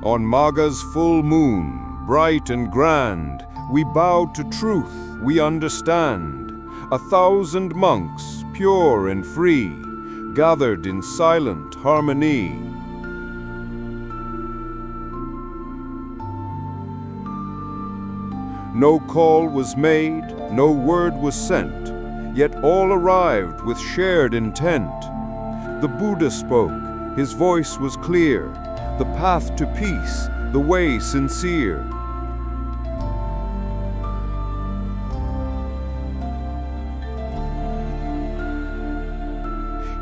On Magha's full moon, bright and grand, we bow to truth we understand. 1,000 monks, pure and free, gathered in silent harmony. No call was made, no word was sent, yet all arrived with shared intent. The Buddha spoke, his voice was clear, the path to peace, the way sincere.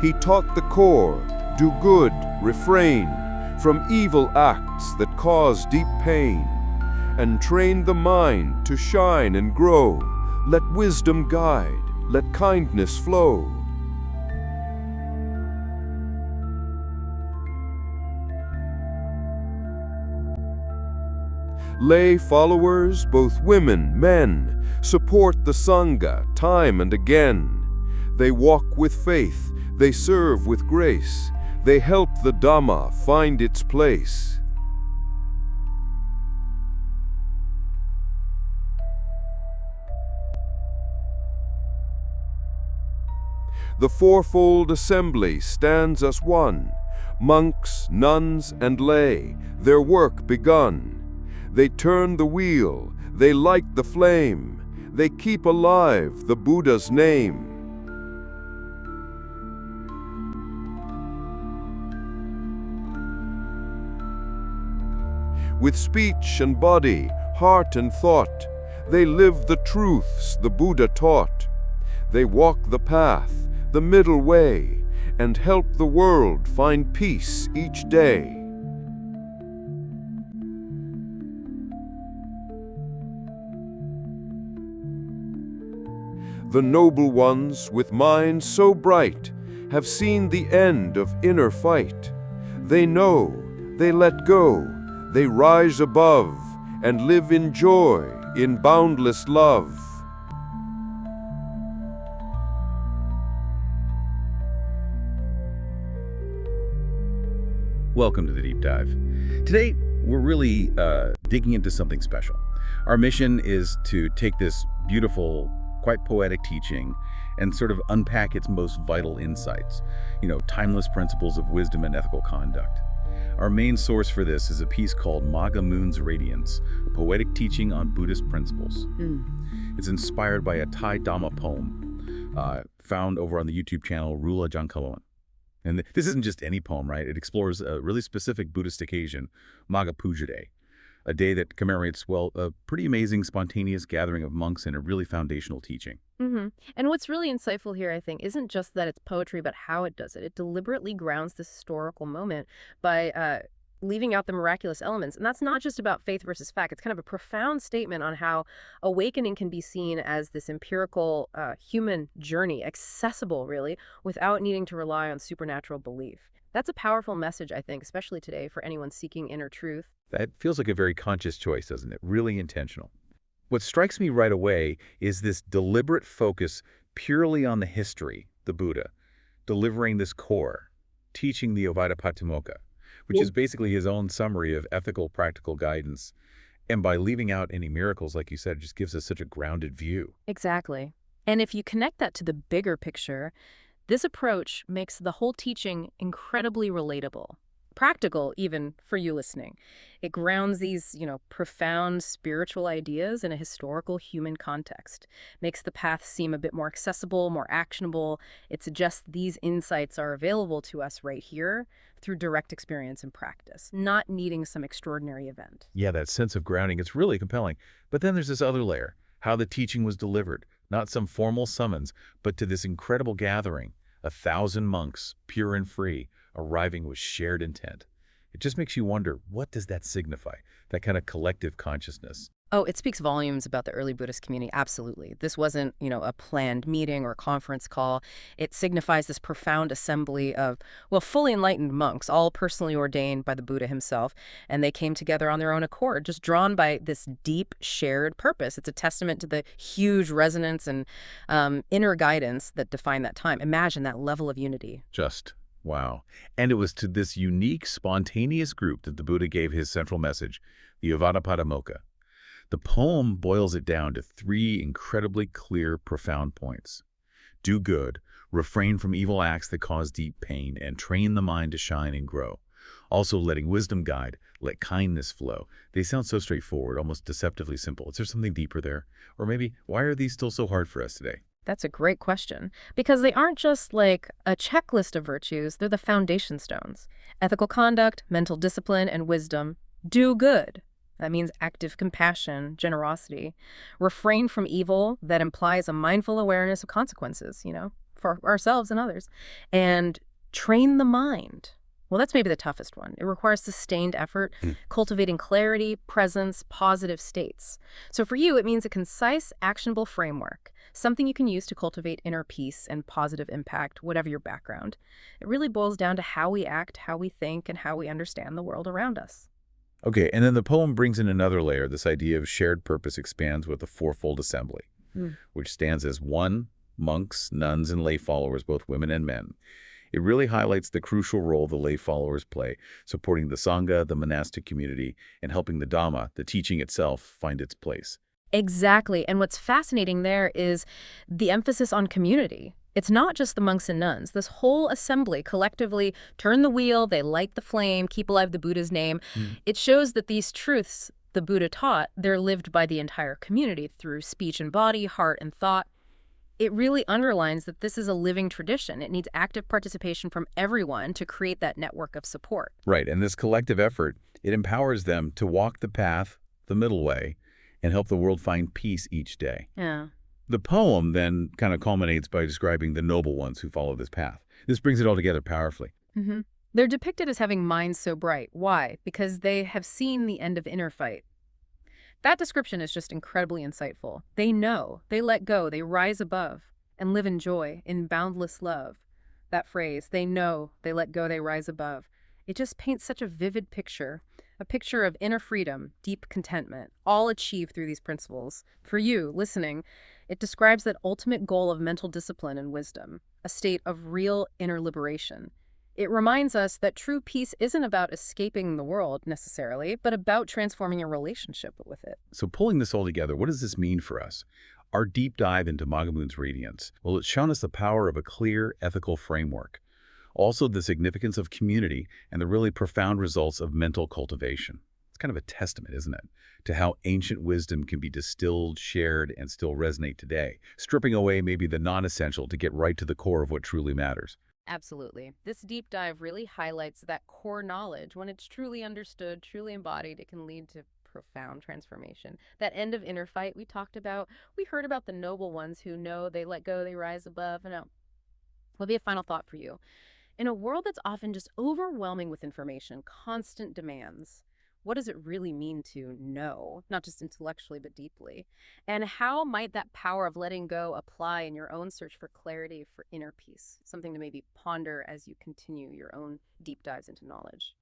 He taught the core, do good, refrain from evil acts that cause deep pain, and train the mind to shine and grow. Let wisdom guide, let kindness flow. Lay followers, both women, men, support the Sangha time and again. They walk with faith, they serve with grace, they help the Dhamma find its place. The fourfold assembly stands as one, monks, nuns, and lay, their work begun. They turn the wheel, they light the flame, they keep alive the Buddha's name. With speech and body, heart and thought, they live the truths the Buddha taught. They walk the path, the middle way, and help the world find peace each day. The noble ones, with minds so bright, have seen the end of inner fight. They know, they let go, they rise above, and live in joy, in boundless love. Welcome to the Deep Dive. Today, we're really digging into something special. Our mission is to take this beautiful, quite poetic teaching and sort of unpack its most vital insights, timeless principles of wisdom and ethical conduct. Our main source for this is a piece called Magha Moon's Radiance, a poetic teaching on Buddhist principles. It's inspired by a Thai Dhamma poem found over on the YouTube channel Rula Jangkaloan. And this isn't just any poem, right? It explores a really specific Buddhist occasion, Magha Puja Day, a day that commemorates, a pretty amazing spontaneous gathering of monks and a really foundational teaching. And what's really insightful here, I think, isn't just that it's poetry, but how it does it. It deliberately grounds this historical moment by leaving out the miraculous elements. And that's not just about faith versus fact. It's kind of a profound statement on how awakening can be seen as this empirical human journey, accessible, really, without needing to rely on supernatural belief. That's a powerful message, I think, especially today for anyone seeking inner truth. That feels like a very conscious choice, doesn't it? Really intentional. What strikes me right away is this deliberate focus purely on the history, the Buddha, delivering this core, teaching the Ovada Patimokkha, which is basically his own summary of ethical, practical guidance. And by leaving out any miracles, like you said, it just gives us such a grounded view. Exactly. And if you connect that to the bigger picture, this approach makes the whole teaching incredibly relatable. Practical, even for you listening. It grounds these, profound spiritual ideas in a historical human context. Makes the path seem a bit more accessible, more actionable. It suggests these insights are available to us right here through direct experience and practice, not needing some extraordinary event. Yeah, that sense of grounding, it's really compelling. But then there's this other layer, how the teaching was delivered. Not some formal summons, but to this incredible gathering, 1,000 monks, pure and free, arriving with shared intent. It just makes you wonder, what does that signify? That kind of collective consciousness. Oh, it speaks volumes about the early Buddhist community, absolutely. This wasn't, a planned meeting or conference call. It signifies this profound assembly of, fully enlightened monks, all personally ordained by the Buddha himself, and they came together on their own accord, just drawn by this deep shared purpose. It's a testament to the huge resonance and inner guidance that defined that time. Imagine that level of unity. Just Wow. And it was to this unique, spontaneous group that the Buddha gave his central message, the Yavanapada. The poem boils it down to three incredibly clear, profound points. Do good, refrain from evil acts that cause deep pain, and train the mind to shine and grow. Also, letting wisdom guide, let kindness flow. They sound so straightforward, almost deceptively simple. Is there something deeper there? Or maybe, why are these still so hard for us today? That's a great question, because they aren't just like a checklist of virtues, they're the foundation stones. Ethical conduct, mental discipline, and wisdom. Do good. That means active compassion, generosity. Refrain from evil, that implies a mindful awareness of consequences, for ourselves and others. And train the mind. Well, that's maybe the toughest one. It requires sustained effort, cultivating clarity, presence, positive states. So for you, it means a concise, actionable framework, something you can use to cultivate inner peace and positive impact, whatever your background. It really boils down to how we act, how we think, and how we understand the world around us. Okay, and then the poem brings in another layer. This idea of shared purpose expands with the fourfold assembly, which stands as one, monks, nuns, and lay followers, both women and men. It really highlights the crucial role the lay followers play, supporting the Sangha, the monastic community, and helping the Dhamma, the teaching itself, find its place. Exactly. And what's fascinating there is the emphasis on community. It's not just the monks and nuns. This whole assembly collectively turn the wheel, they light the flame, keep alive the Buddha's name. It shows that these truths the Buddha taught, they're lived by the entire community through speech and body, heart and thought. It really underlines that this is a living tradition. It needs active participation from everyone to create that network of support. Right, and this collective effort, it empowers them to walk the path, the middle way, and help the world find peace each day. Yeah. The poem then kind of culminates by describing the noble ones who follow this path. This brings it all together powerfully. They're depicted as having minds so bright. Why? Because they have seen the end of inner fight. That description is just incredibly insightful. They know, they let go, they rise above, and live in joy, in boundless love. That phrase, they know, they let go, they rise above. It just paints such a vivid picture, a picture of inner freedom, deep contentment, all achieved through these principles. For you, listening, it describes that ultimate goal of mental discipline and wisdom, a state of real inner liberation. It reminds us that true peace isn't about escaping the world necessarily, but about transforming your relationship with it. So pulling this all together, what does this mean for us? Our deep dive into Magha Moon's radiance, well, it's shown us the power of a clear ethical framework. Also, the significance of community and the really profound results of mental cultivation. It's kind of a testament, isn't it, to how ancient wisdom can be distilled, shared, and still resonate today, stripping away maybe the non-essential to get right to the core of what truly matters. Absolutely. This deep dive really highlights that core knowledge. When it's truly understood, truly embodied, it can lead to profound transformation. That end of inner fight we talked about, we heard about the noble ones who know they let go, they rise above. And will be a final thought for you. In a world that's often just overwhelming with information, constant demands, what does it really mean to know, not just intellectually, but deeply? And how might that power of letting go apply in your own search for clarity, for inner peace? Something to maybe ponder as you continue your own deep dives into knowledge.